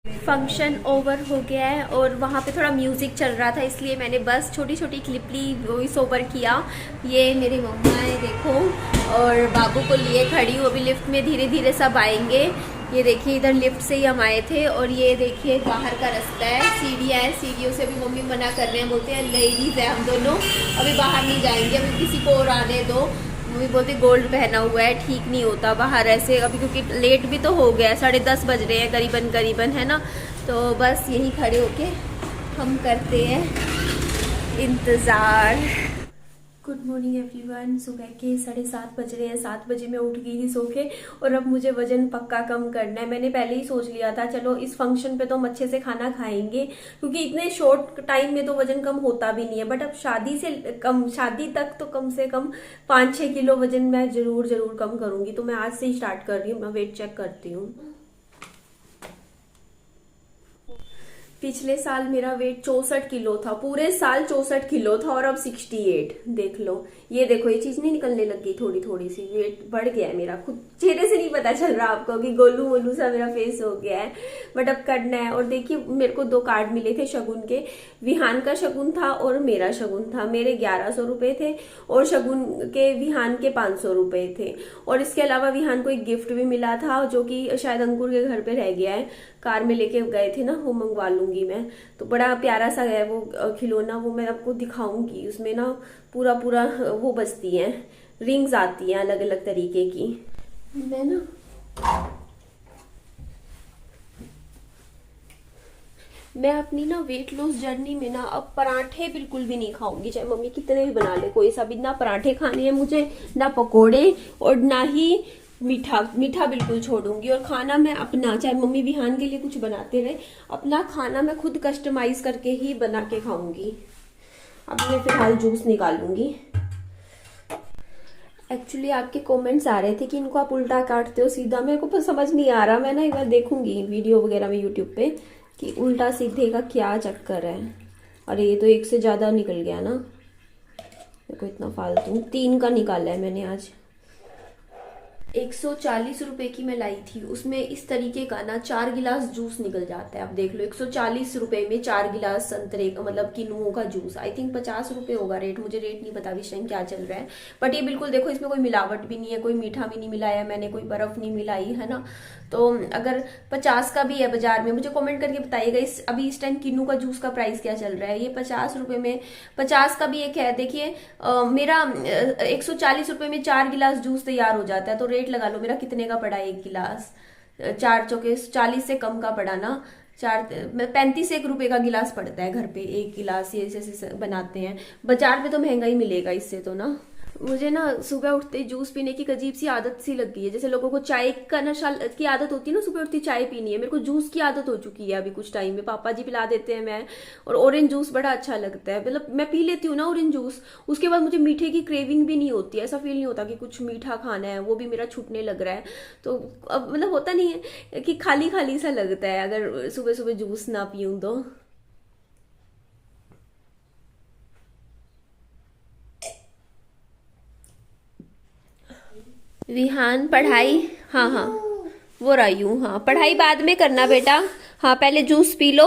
Function over हो गया है और वहाँ पे थोड़ा म्यूज़िक चल रहा था, इसलिए मैंने बस छोटी छोटी क्लिप ली, वॉइस ओवर किया। ये मेरी मम्मा है देखो, और बाबू को लिए खड़ी हूँ। अभी लिफ्ट में धीरे धीरे सब आएंगे। ये देखिए इधर लिफ्ट से ही हम आए थे, और ये देखिए बाहर का रास्ता है, सीढ़ियाँ है, सीढ़ियों से भी मम्मी मना कर रहे हैं, बोलते हैं लेडीज़ है हम दोनों, अभी बाहर नहीं जाएंगे, अभी किसी को और आने दो। मम्मी बोलती गोल्ड पहना हुआ है, ठीक नहीं होता बाहर ऐसे अभी, क्योंकि लेट भी तो हो गया है, 10:30 बज रहे हैं करीबन करीबन, है ना। तो बस यहीं खड़े होके हम करते हैं इंतज़ार। Good morning everyone. सुबह के 7:30 बज रहे हैं, 7 बजे मैं उठ गई थी सो के, और अब मुझे वजन पक्का कम करना है। मैंने पहले ही सोच लिया था चलो इस फंक्शन पे तो हम अच्छे से खाना खाएंगे, क्योंकि इतने शॉर्ट टाइम में तो वजन कम होता भी नहीं है, बट अब शादी तक तो कम से कम 5-6 किलो वजन मैं जरूर कम करूंगी। तो मैं आज से ही स्टार्ट कर रही हूँ, मैं वेट चेक करती हूँ। पिछले साल मेरा वेट 64 किलो था, पूरे साल 64 किलो था, और अब 68। देख लो, ये देखो ये चीज नहीं निकलने लगी, थोड़ी थोड़ी सी वेट बढ़ गया है मेरा। खुद चेहरे से नहीं पता चल रहा आपको कि गोलू मोलू सा मेरा फेस हो गया है, बट अब करना है। और देखिए मेरे को 2 कार्ड मिले थे शगुन के, विहान का शगुन था और मेरा शगुन था। मेरे 1100 रुपए थे, और शगुन के विहान के 500 रुपए थे। और इसके अलावा विहान को एक गिफ्ट भी मिला था, जो कि शायद अंकुर के घर पे रह गया है, कार में लेके गए थे ना, वो मंगवा लूंगी मैं। तो बड़ा प्यारा सा है वो खिलौना, वो मैं आपको दिखाऊंगी। उसमें ना पूरा वो बजती हैं, रिंग्स आती हैं अलग अलग तरीके की। मैं अपनी ना वेट लॉस जर्नी में ना अब पराठे बिल्कुल भी नहीं खाऊंगी, चाहे मम्मी कितने भी बना ले, कोई सा भी। ना पराठे खाने हैं मुझे, ना पकोड़े, और ना ही मीठा बिल्कुल छोड़ूंगी। और खाना मैं अपना, चाहे मम्मी विहान के लिए कुछ बनाते रहे, अपना खाना मैं खुद कस्टमाइज करके ही बना के खाऊंगी। अब मैं फिलहाल जूस निकालूंगी। एक्चुअली आपके कमेंट्स आ रहे थे कि इनको आप उल्टा काटते हो सीधा, मेरे को समझ नहीं आ रहा। मैं ना एक बार देखूंगी वीडियो वगैरह में यूट्यूब पे कि उल्टा सीधे का क्या चक्कर है। अरे ये तो 1 से ज्यादा निकल गया ना, देखो इतना फालतू। 3 का निकाला है मैंने आज। 140 रुपए की मैं लाई थी, उसमें इस तरीके का ना 4 गिलास जूस निकल जाता है। आप देख लो 140 रुपए में 4 गिलास संतरे का, मतलब किनुओं का जूस। आई थिंक 50 रुपए होगा रेट, मुझे रेट नहीं पता इस टाइम क्या चल रहा है। बट ये बिल्कुल देखो, इसमें कोई मिलावट भी नहीं है, कोई मीठा भी नहीं मिलाया मैंने, कोई बर्फ नहीं मिलाई है ना। तो अगर 50 का भी है बाजार में, मुझे कमेंट करके बताइएगा अभी इस टाइम किन्नू का जूस का प्राइस क्या चल रहा है। ये 50 रुपए में 50 का भी एक है, देखिए मेरा 140 रुपए में 4 गिलास जूस तैयार हो जाता है। तो रेट लगा लो मेरा कितने का पड़ा 1 गिलास, 4 चौके 40 से कम का पड़ा ना। 35 रुपए का गिलास पड़ता है घर पे, 1 गिलास ये जैसे बनाते हैं। बाजार में तो महंगा ही मिलेगा इससे तो ना। मुझे ना सुबह उठते ही जूस पीने की अजीब सी आदत सी लग गई है, जैसे लोगों को चाय का नशा की आदत होती है ना, सुबह उठती चाय पीनी है, मेरे को जूस की आदत हो चुकी है अभी कुछ टाइम में। पापा जी पिला देते हैं मैं, और ऑरेंज जूस बड़ा अच्छा लगता है, मतलब मैं पी लेती हूँ ना ऑरेंज जूस, उसके बाद मुझे मीठे की क्रेविंग भी नहीं होती है, ऐसा फील नहीं होता कि कुछ मीठा खाना है, वो भी मेरा छूटने लग रहा है। तो अब मतलब होता नहीं है कि खाली खाली सा लगता है अगर सुबह सुबह जूस ना पीऊँ तो। विहान पढ़ाई, हाँ वो रही हूँ, हाँ पढ़ाई बाद में करना बेटा, हाँ पहले जूस पी लो,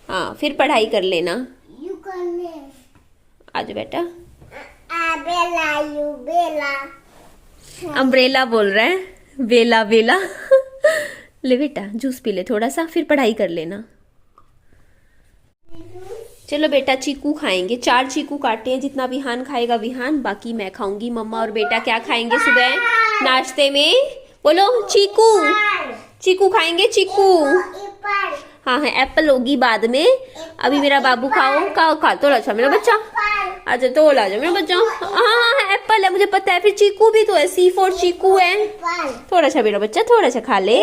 हाँ फिर पढ़ाई कर लेना। आज बेटा अम्ब्रेला बोल रहा है, बेला बेला ले बेटा जूस पी ले थोड़ा सा, फिर पढ़ाई कर लेना। चलो बेटा चीकू खाएंगे, 4 चीकू काटे हैं, जितना विहान खाएगा विहान, बाकी मैं खाऊंगी। मम्मा और बेटा क्या खाएंगे सुबह नाश्ते में, बोलो चीकू, चीकू खाएंगे चीकू। हाँ एप्पल होगी बाद में, अभी मेरा बाबू खाओ खा तो अच्छा मेरा बच्चा, अच्छा तो ला जाओ मेरा बच्चा। हाँ एप्पल है मुझे पता है, फिर चीकू भी तो है, C4 चीकू है, थोड़ा सा मेरा बच्चा थोड़ा सा खा ले।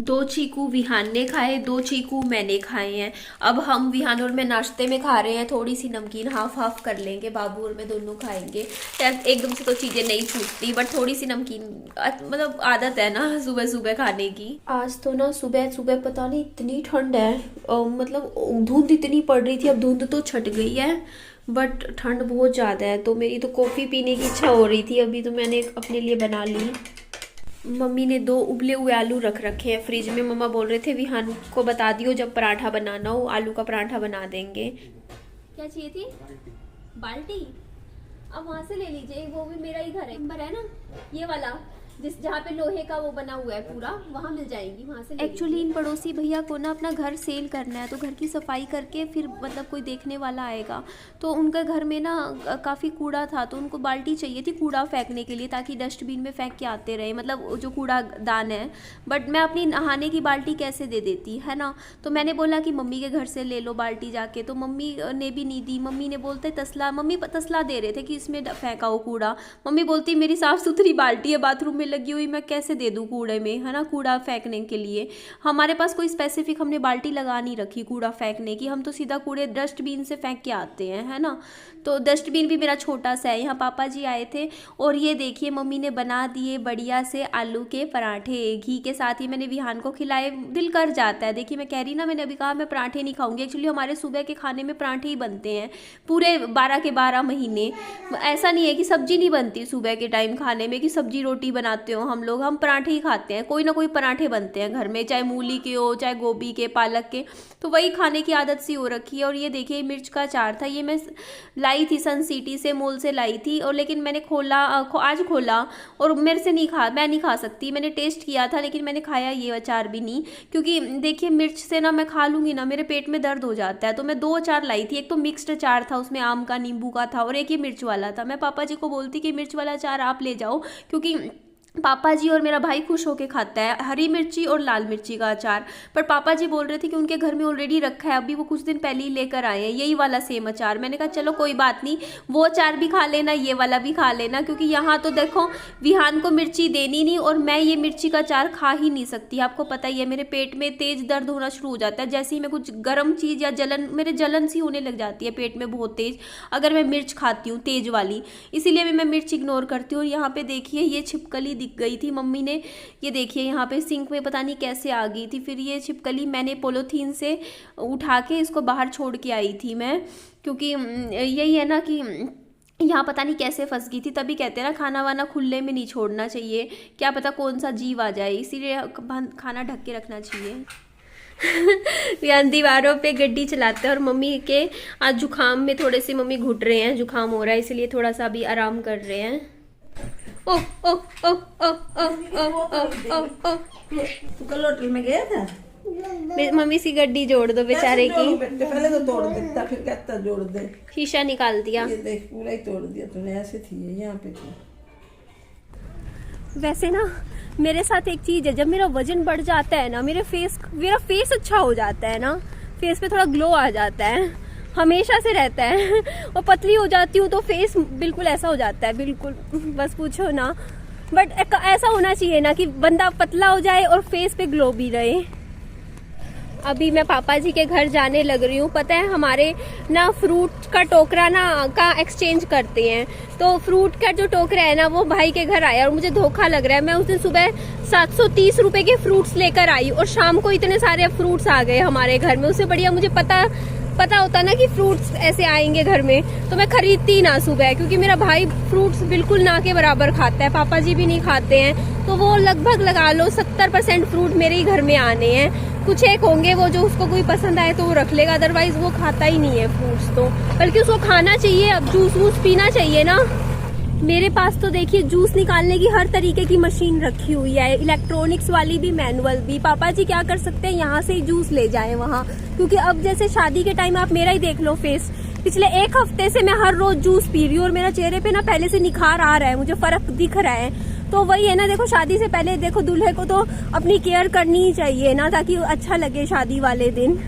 2 चीकू विहान ने खाए, 2 चीकू मैंने खाए हैं। अब हम विहान और मैं नाश्ते में खा रहे हैं, थोड़ी सी नमकीन हाफ कर लेंगे, बाबू और मैं दोनों खाएंगे। एकदम से तो चीजें नहीं छूटती, बट थोड़ी सी नमकीन मतलब आदत है ना सुबह सुबह खाने की। आज तो ना सुबह सुबह पता नहीं इतनी ठंड है, मतलब धुंध इतनी पड़ रही थी, अब धुंध तो छट गई है, बट ठंड बहुत ज्यादा है। तो मेरी तो कॉफी पीने की इच्छा हो रही थी, अभी तो मैंने अपने लिए बना ली। मम्मी ने 2 उबले हुए आलू रख रखे हैं फ्रिज में। मम्मा बोल रहे थे विहान को बता दियो जब पराठा बनाना हो आलू का पराठा बना देंगे। क्या चाहिए थी? बाल्टी। अब वहां से ले लीजिए, वो भी मेरा ही घर है ना, ये वाला जहाँ पे लोहे का वो बना हुआ है पूरा, वहाँ मिल जाएंगी, वहाँ से। एक्चुअली इन पड़ोसी भैया को ना अपना घर सेल करना है, तो घर की सफाई करके फिर मतलब कोई देखने वाला आएगा, तो उनका घर में ना काफ़ी कूड़ा था, तो उनको बाल्टी चाहिए थी कूड़ा फेंकने के लिए, ताकि डस्टबिन में फेंक के आते रहे, मतलब जो कूड़ा दान है। बट मैं अपनी नहाने की बाल्टी कैसे दे देती है ना, तो मैंने बोला कि मम्मी के घर से ले लो बाल्टी जाके, तो मम्मी ने भी नहीं दी। मम्मी ने बोलते तसला, मम्मी तसला दे रहे थे कि इसमें फेंका हो कूड़ा। मम्मी बोलती मेरी साफ़ सुथरी बाल्टी है बाथरूम में लगी हुई, मैं कैसे दे दूं कूड़े में, है ना, कूड़ा फेंकने के लिए। हमारे पास कोई स्पेसिफिक हमने बाल्टी लगा नहीं रखी कूड़ा फेंकने की, हम तो सीधा कूड़े डस्टबिन से फेंक के आते हैं, है ना। तो डस्टबिन भी मेरा छोटा सा है। यहाँ पापा जी आए थे और ये देखिए मम्मी ने बना दिए बढ़िया से आलू के पराठे, घी के साथ ही मैंने विहान को खिलाए। दिल कर जाता है, देखिए मैं कह रही ना, मैंने अभी कहा मैं पराठे नहीं खाऊंगी। एक्चुअली हमारे सुबह के खाने में पराठे ही बनते हैं पूरे 12 के 12 महीने। ऐसा नहीं है कि सब्जी नहीं बनती सुबह के टाइम खाने में, कि सब्जी रोटी बनाते हो हम लोग, हम पराठे ही खाते हैं। कोई ना कोई पराठे बनते हैं घर में, चाहे मूली के हो, चाहे गोभी के, पालक के, तो वही खाने की आदत सी हो रखी है। और ये देखिए मिर्च का अचार था, ये मैं लाई थी सन सिटी से, मॉल से लाई थी, और लेकिन मैंने आज खोला और मेरे से मैं नहीं खा सकती। मैंने टेस्ट किया था लेकिन मैंने खाया ये अचार भी नहीं, क्योंकि देखिए मिर्च से ना मैं खा लूँगी ना मेरे पेट में दर्द हो जाता है। तो मैं 2 अचार लाई थी, एक तो मिक्स्ड अचार था, उसमें आम का नींबू का था, और एक ये मिर्च वाला था। मैं पापा जी को बोलती कि मिर्च वाला अचार आप ले जाओ, क्योंकि पापा जी और मेरा भाई खुश होके खाता है हरी मिर्ची और लाल मिर्ची का अचार। पर पापा जी बोल रहे थे कि उनके घर में ऑलरेडी रखा है, अभी वो कुछ दिन पहले ही लेकर आए हैं यही वाला सेम अचार। मैंने कहा चलो कोई बात नहीं, वो अचार भी खा लेना, ये वाला भी खा लेना, क्योंकि यहाँ तो देखो विहान को मिर्ची देनी नहीं, और मैं ये मिर्ची का अचार खा ही नहीं सकती। आपको पता ही है मेरे पेट में तेज दर्द होना शुरू हो जाता है, जैसे ही मैं कुछ गर्म चीज़ या मेरे जलन सी होने लग जाती है पेट में बहुत तेज, अगर मैं मिर्च खाती हूँ तेज वाली, इसीलिए भी मैं मिर्च इग्नोर करती हूँ। और यहाँ पे देखिए ये छिपकली दिख गई थी मम्मी ने, ये देखिए यहाँ पे सिंक में पता नहीं कैसे आ गई थी। फिर ये छिपकली मैंने पॉलीथीन से उठा के इसको बाहर छोड़ के आई थी मैं, क्योंकि यही है ना कि यहाँ पता नहीं कैसे फंस गई थी। तभी कहते हैं ना खाना वाना खुले में नहीं छोड़ना चाहिए, क्या पता कौन सा जीव आ जाए, इसीलिए खाना ढक के रखना चाहिए। दीवारों पे गड्डी चलाते हैं, और मम्मी के आज जुकाम में थोड़े से मम्मी घुट रहे हैं, जुकाम हो रहा है इसलिए थोड़ा सा अभी आराम कर रहे हैं। ओ ओ ओ ओ ओ ओ ओ कल होटल में गया था, मम्मी सी गड्डी जोड़ दो बेचारे की। पहले तो तोड़ देता, फिर कहता जोड़ दे, शीशा निकाल दिया। ये देख पूरा ही तोड़ दिया तूने, ऐसे थी यहाँ पे थी। वैसे ना मेरे साथ एक चीज है, जब मेरा वजन बढ़ जाता है ना, मेरा फेस अच्छा हो जाता है ना, फेस पे थोड़ा ग्लो आ जाता है, हमेशा से रहता है। और पतली हो जाती हूँ तो फेस बिल्कुल ऐसा हो जाता है, बिल्कुल बस पूछो ना। बट ऐसा होना चाहिए ना कि बंदा पतला हो जाए और फेस पे ग्लो भी रहे। अभी मैं पापा जी के घर जाने लग रही हूँ। पता है हमारे ना फ्रूट का टोकरा ना का एक्सचेंज करते हैं, तो फ्रूट का जो टोकरा है ना वो भाई के घर आया और मुझे धोखा लग रहा है। मैं उस दिन सुबह 730 रुपए के फ्रूट्स लेकर आई और शाम को इतने सारे फ्रूट्स आ गए हमारे घर में। उससे बढ़िया मुझे पता होता ना कि फ्रूट्स ऐसे आएंगे घर में, तो मैं खरीदती ना सुबह, क्योंकि मेरा भाई फ्रूट्स बिल्कुल ना के बराबर खाता है, पापा जी भी नहीं खाते हैं। तो वो लगभग लगा लो 70% फ्रूट मेरे ही घर में आने हैं। कुछ एक होंगे वो जो उसको कोई पसंद आए तो वो रख लेगा, अदरवाइज वो खाता ही नहीं है फ्रूट्स। तो बल्कि उसको खाना चाहिए, अब जूस वूस पीना चाहिए ना। मेरे पास तो देखिए जूस निकालने की हर तरीके की मशीन रखी हुई है, इलेक्ट्रॉनिक्स वाली भी, मैनुअल भी। पापा जी क्या कर सकते हैं, यहाँ से ही जूस ले जाएं वहाँ, क्योंकि अब जैसे शादी के टाइम आप मेरा ही देख लो फेस, पिछले 1 हफ्ते से मैं हर रोज जूस पी रही हूँ और मेरा चेहरे पे ना पहले से निखार आ रहा है, मुझे फर्क दिख रहा है। तो वही है ना, देखो शादी से पहले देखो दूल्हे को तो अपनी केयर करनी ही चाहिए ना, ताकि अच्छा लगे शादी वाले दिन।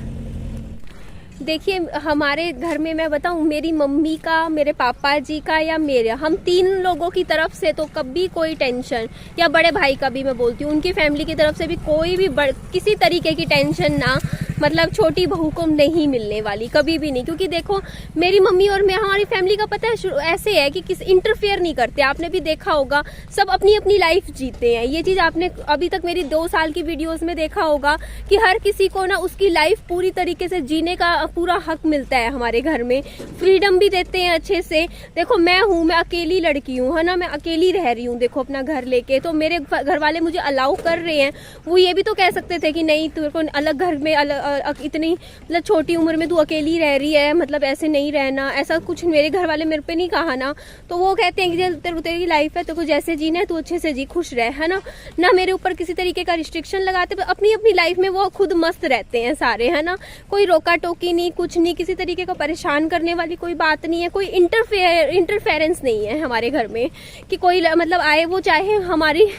देखिए हमारे घर में मैं बताऊं, मेरी मम्मी का, मेरे पापा जी का या मेरे, हम 3 लोगों की तरफ से तो कभी कोई टेंशन, या बड़े भाई का भी मैं बोलती हूँ, उनकी फैमिली की तरफ से भी कोई भी किसी तरीके की टेंशन ना मतलब छोटी बहू को नहीं मिलने वाली, कभी भी नहीं। क्योंकि देखो मेरी मम्मी और मैं, हमारी फैमिली का पता है ऐसे है कि किसी इंटरफेयर नहीं करते। आपने भी देखा होगा, सब अपनी अपनी लाइफ जीते हैं। ये चीज आपने अभी तक मेरी 2 साल की वीडियोस में देखा होगा कि हर किसी को ना उसकी लाइफ पूरी तरीके से जीने का पूरा हक मिलता है। हमारे घर में फ्रीडम भी देते हैं अच्छे से। देखो मैं हूँ, मैं अकेली लड़की हूँ, है ना, मैं अकेली रह रही हूँ देखो अपना घर लेके, तो मेरे घर वाले मुझे अलाउ कर रहे हैं। वो ये भी तो कह सकते थे कि नहीं तेरे को अलग घर में इतनी मतलब छोटी उम्र में तू अकेली रह रही है, मतलब ऐसे नहीं रहना, ऐसा कुछ मेरे घर वाले मेरे पे नहीं कहा ना। तो वो कहते हैं कि तेरी लाइफ है, तो जैसे जीना है तू अच्छे से जी, खुश रह, है ना मेरे ऊपर किसी तरीके का रिस्ट्रिक्शन लगाते। अपनी अपनी लाइफ में वो खुद मस्त रहते हैं सारे, है ना, कोई रोका टोकी नहीं, कुछ नहीं, किसी तरीके का परेशान करने वाली कोई बात नहीं है, कोई इंटरफेरेंस नहीं है हमारे घर में कि कोई मतलब आए, वो चाहे हमारी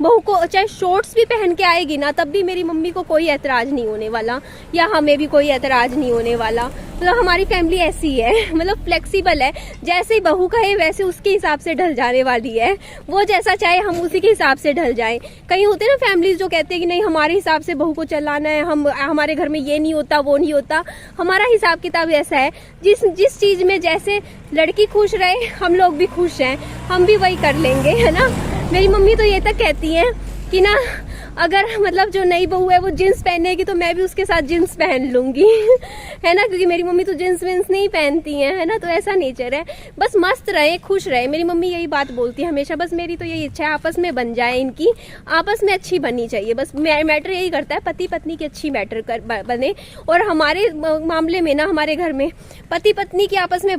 बहू को चाहे शॉर्ट्स भी पहन के आएगी ना, तब भी मेरी मम्मी को कोई ऐतराज नहीं होने वाला, या हमें भी कोई ऐतराज नहीं होने वाला। मतलब हमारी फैमिली ऐसी है, मतलब फ्लेक्सिबल है, जैसे ही बहू कहे वैसे उसके हिसाब से ढल जाने वाली है। वो जैसा चाहे हम उसी के हिसाब से ढल जाएं। कहीं होते हैं ना फैमिलीज जो कहते हैं कि नहीं हमारे हिसाब से बहू को चलाना है, हमारे घर में ये नहीं होता वो नहीं होता। हमारा हिसाब किताब ऐसा है, जिस चीज में जैसे लड़की खुश रहे हम लोग भी खुश हैं, हम भी वही कर लेंगे, है ना। मेरी मम्मी तो ये तक कहती हैं कि ना अगर मतलब जो नई बहू है वो जींस पहनेगी तो मैं भी उसके साथ जींस पहन लूंगी है ना, क्योंकि मेरी मम्मी तो जींस विंस नहीं पहनती है ना, तो ऐसा नेचर है। बस मस्त रहे, खुश रहे, मेरी मम्मी यही बात बोलती है हमेशा। बस मेरी तो यही इच्छा है आपस में बन जाए, इनकी आपस में अच्छी बननी चाहिए। बस मैटर यही करता है पति पत्नी की अच्छी मैटर बने। और हमारे मामले में ना, हमारे घर में पति पत्नी की आपस में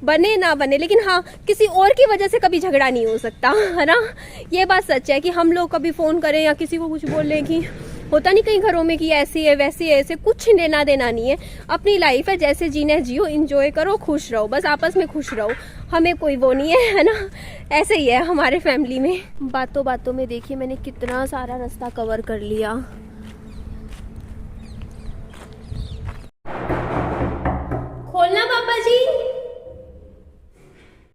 बने ना बने, लेकिन हाँ किसी और की वजह से कभी झगड़ा नहीं हो सकता, है ना। ये बात सच है कि हम लोग कभी फोन करें या किसी को कुछ बोले कि होता नहीं कई घरों में कि ऐसी है वैसी है, ऐसे कुछ लेना देना नहीं है। अपनी लाइफ है, जैसे जीना है जियो, एंजॉय करो, खुश रहो, बस आपस में खुश रहो, हमें कोई वो नहीं है ना। ऐसे ही है हमारे फैमिली में। बातों बातों में देखिए मैंने कितना सारा रास्ता कवर कर लिया। खोलना पापा जी।